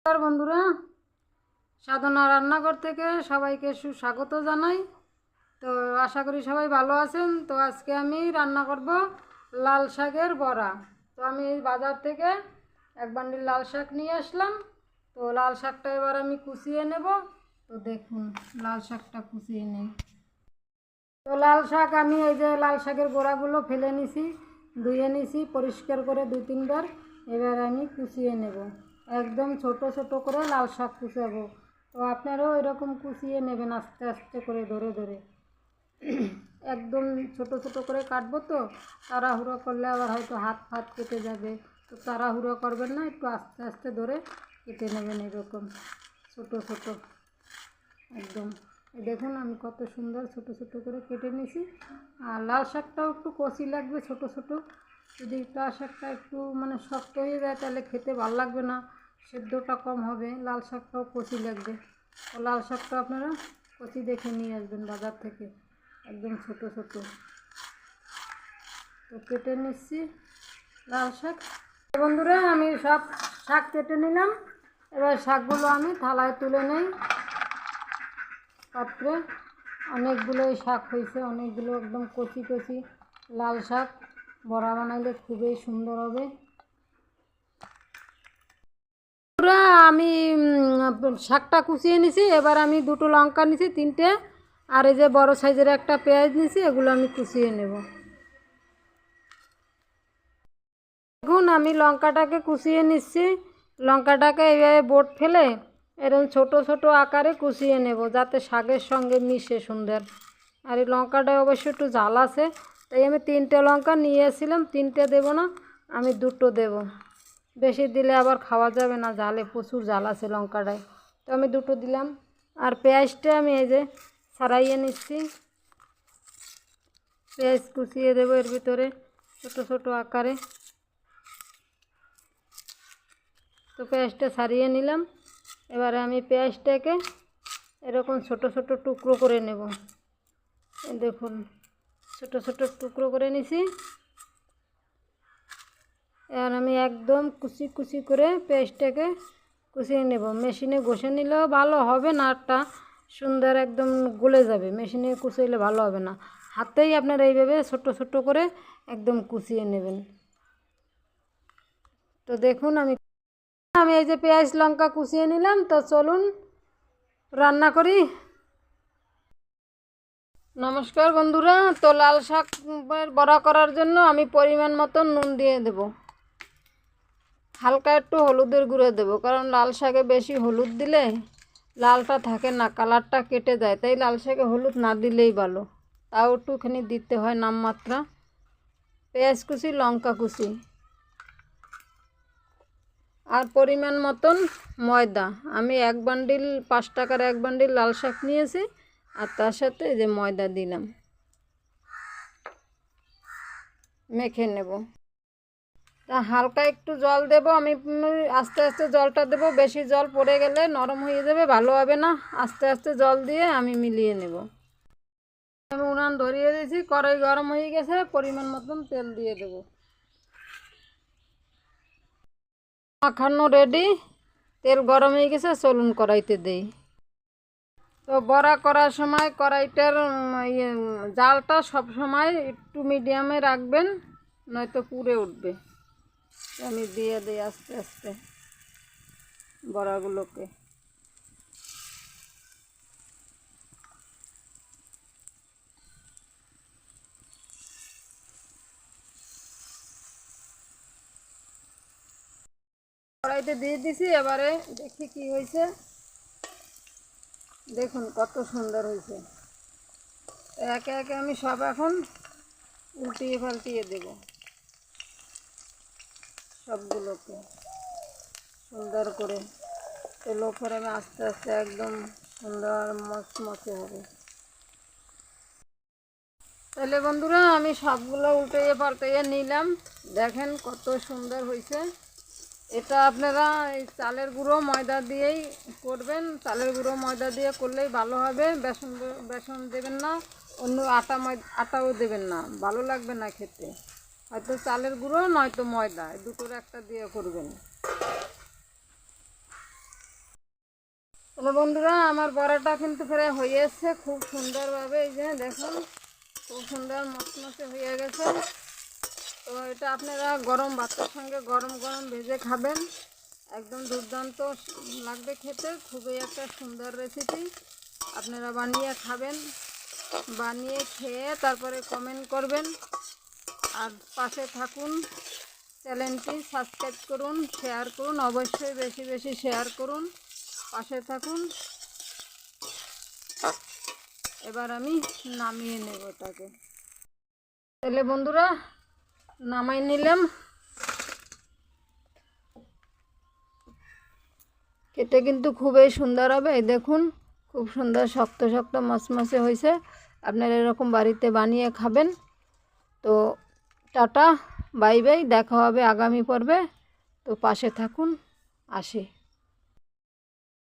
নমস্কার বন্ধুরা, সাধনা রান্নাঘর থেকে সবাইকে সুস্বাগত জানাই। তো আশা করি সবাই ভালো আছেন। তো আজকে আমি রান্না করব লাল শাকের বড়া। তো আমি বাজার থেকে এক বান্ডিল লাল শাক নিয়ে আসলাম। তো লাল শাকটা এবার আমি কুচিয়ে নেব। তো দেখুন লাল শাকটা কুচিয়ে নেই। তো লাল শাক আমি এই যে লাল শাকের গোড়াগুলো ফেলে নিছি, ধুয়ে নিছি পরিষ্কার করে 2-3 বার। এবার আমি কুচিয়ে নেব, একদম ছোট ছোট করে লাল শাক কুচাবো। তো আপনারাও এরকম কুচিয়ে নেবেন, আস্তে আস্তে করে ধরে ধরে। একদম ছোট ছোট করে কাটবো, তো তাড়াহুড়ো করলে আবার হয়তো হাত ফাত কেটে যাবে। তো তাড়াহুড়ো করবেন না, একটু আস্তে আস্তে ধরে কেটে নেবেন এরকম ছোট ছোট একদম। দেখুন আমি কত সুন্দর ছোট ছোট করে কেটে নিয়েছি। আর লাল শাকটাও একটু কচি লাগবে, ছোট ছোট। যদি লাল শাকটা একটু মানে শক্ত হয়ে যায় তাহলে খেতে ভালো লাগবে না, সেদ্ধটা কম হবে। লাল শাকটাও কচি লাগবে। তো লাল শাকটা আপনারা কচি দেখে নিয়ে আসবেন বাজার থেকে, একদম ছোট ছোট। তো কেটে নিচ্ছি লাল শাক। বন্ধুরা আমি সব শাক কেটে নিলাম। এবার শাকগুলো আমি থালায় তুলে নেই পাত্রে। অনেকগুলোই শাক হয়েছে, অনেকগুলো একদম কচি কচি লাল শাক। বড়া বানাইলে খুবই সুন্দর হবে। আমি শাকটা কুচিয়ে নিছি। এবার আমি 2টো লঙ্কা নিছি, 3টে, আর এই যে বড় সাইজের একটা পেঁয়াজ নিছি, এগুলো আমি কুচিয়ে নেব। দেখুন আমি লঙ্কাটাকে কুচিয়ে নিচ্ছি। লঙ্কাটাকে এইভাবে বোট ফেলে এরকম ছোট ছোট আকারে কুচিয়ে নেব, যাতে শাকের সঙ্গে মিশে সুন্দর। আর এই লঙ্কাটা অবশ্য একটু ঝাল আছে, তাই আমি 3টে লঙ্কা নিয়েছিলাম। 3টে দেবো না, আমি 2টো দেব। বেশি দিলে আবার খাওয়া যাবে না, ঝালে প্রচুর ঝাল আছে লঙ্কাটায়। তো আমি 2টো দিলাম। আর পেঁয়াজটা আমি এই যে ছাড়াইয়ে নিচ্ছি। পেঁয়াজ কুচিয়ে দেবো এর ভিতরে ছোট ছোট আকারে। তো পেঁয়াজটা ছাড়িয়ে নিলাম। এবারে আমি পেঁয়াজটাকে এরকম ছোট ছোট টুকরো করে নেব। দেখুন ছোট ছোট টুকরো করে নিছি। এবার আমি একদম কুচি কুচি করে পেঁয়াজটাকে কুচিয়ে নেব। মেশিনে ঘষে নিলেও ভালো হবে না, একটা সুন্দর একদম গলে যাবে। মেশিনে কুচিলে ভালো হবে না, হাতেই আপনারা এইভাবে ছোট ছোট করে একদম কুচিয়ে নেবেন। তো দেখুন আমি এই যে পেঁয়াজ লঙ্কা কুচিয়ে নিলাম। তো চলুন রান্না করি। নমস্কার বন্ধুরা, তো লাল শাকের বড়া করার জন্য আমি পরিমাণ মতো নুন দিয়ে দেব। হালকা একটু হলুদের গুঁড়ো দেবো, কারণ লাল শাকে বেশি হলুদ দিলে লালটা থাকে না, কালারটা কেটে যায়। তাই লাল শাকে হলুদ না দিলেই ভালো, তাও একটুখানি দিতে হয় নামমাত্রা। পেঁয়াজ কুচি, লঙ্কা কুচি, আর পরিমাণ মতন ময়দা। আমি 1 বান্ডিল 5 টাকার 1 বান্ডিল লাল শাক নিয়েছি, আর তার সাথে এই যে ময়দা দিলাম, মেখে নেব। তা হালকা একটু জল দেব আমি, আস্তে আস্তে জলটা দেব। বেশি জল পড়ে গেলে নরম হয়ে যাবে, ভালো হবে না। আস্তে আস্তে জল দিয়ে আমি মিলিয়ে নেব। আমি উনান ধরিয়ে দিয়েছি, কড়াই গরম হয়ে গেছে। পরিমাণ মতন তেল দিয়ে দেব। মাখানো রেডি, তেল গরম হয়ে গেছে, চলুন কড়াইতে দেই। তো বড়া করার সময় কড়াইটার জালটা সব সময় একটু মিডিয়ামে রাখবেন, নয়তো পুড়ে উঠবে। আমি দিয়ে দিই আস্তে আস্তে বড়াগুলোকে। কড়াইতে দিয়ে দিছি, এবারে দেখি কি হয়েছে। দেখুন কত সুন্দর হয়েছে। একে একে আমি সব এখন উল্টিয়ে পাল্টিয়ে দেব সবগুলোকে সুন্দর করে। তেলো করে আমি আস্তে আস্তে একদম সুন্দর মচমচে হবে। তাহলে বন্ধুরা আমি সবগুলো উল্টিয়ে পাল্টিয়ে নিলাম। দেখেন কত সুন্দর হয়েছে। এটা আপনারা এই চালের গুঁড়ো ময়দা দিয়েই করবেন। চালের গুঁড়ো ময়দা দিয়ে করলেই ভালো হবে। বেসন দেবেন না, অন্য আটাও দেবেন না, ভালো লাগবে না খেতে। হয়তো চালের গুঁড়ো নয়তো ময়দা, এই দুটোর একটা দিয়ে করবেন। তাহলে বন্ধুরা আমার বড়াটা কিন্তু প্রায় হয়ে এসছে খুব সুন্দরভাবে, এই যে দেখুন খুব সুন্দর মচমচে হয়ে গেছে। তো এটা আপনারা গরম ভাতের সঙ্গে গরম গরম ভেজে খাবেন, একদম দুর্দান্ত লাগবে খেতে। খুবই একটা সুন্দর রেসিপি, আপনারা বানিয়ে খাবেন, বানিয়ে খেয়ে তারপরে কমেন্ট করবেন। আর পাশে থাকুন, চ্যানেলটি সাবস্ক্রাইব করুন, শেয়ার করুন, অবশ্যই বেশি বেশি শেয়ার করুন, পাশে থাকুন। এবার আমি নামিয়ে নেব ওটাকে। তাহলে বন্ধুরা নামাই নিলাম। খেতে কিন্তু খুবই সুন্দর হবে, এই দেখুন খুব সুন্দর শক্ত শক্ত মচমচে হয়েছে। আপনারা এরকম বাড়িতে বানিয়ে খাবেন। তো টাটা, বাই বাই, দেখা হবে আগামী পর্বে। তো পাশে থাকুন, আসি।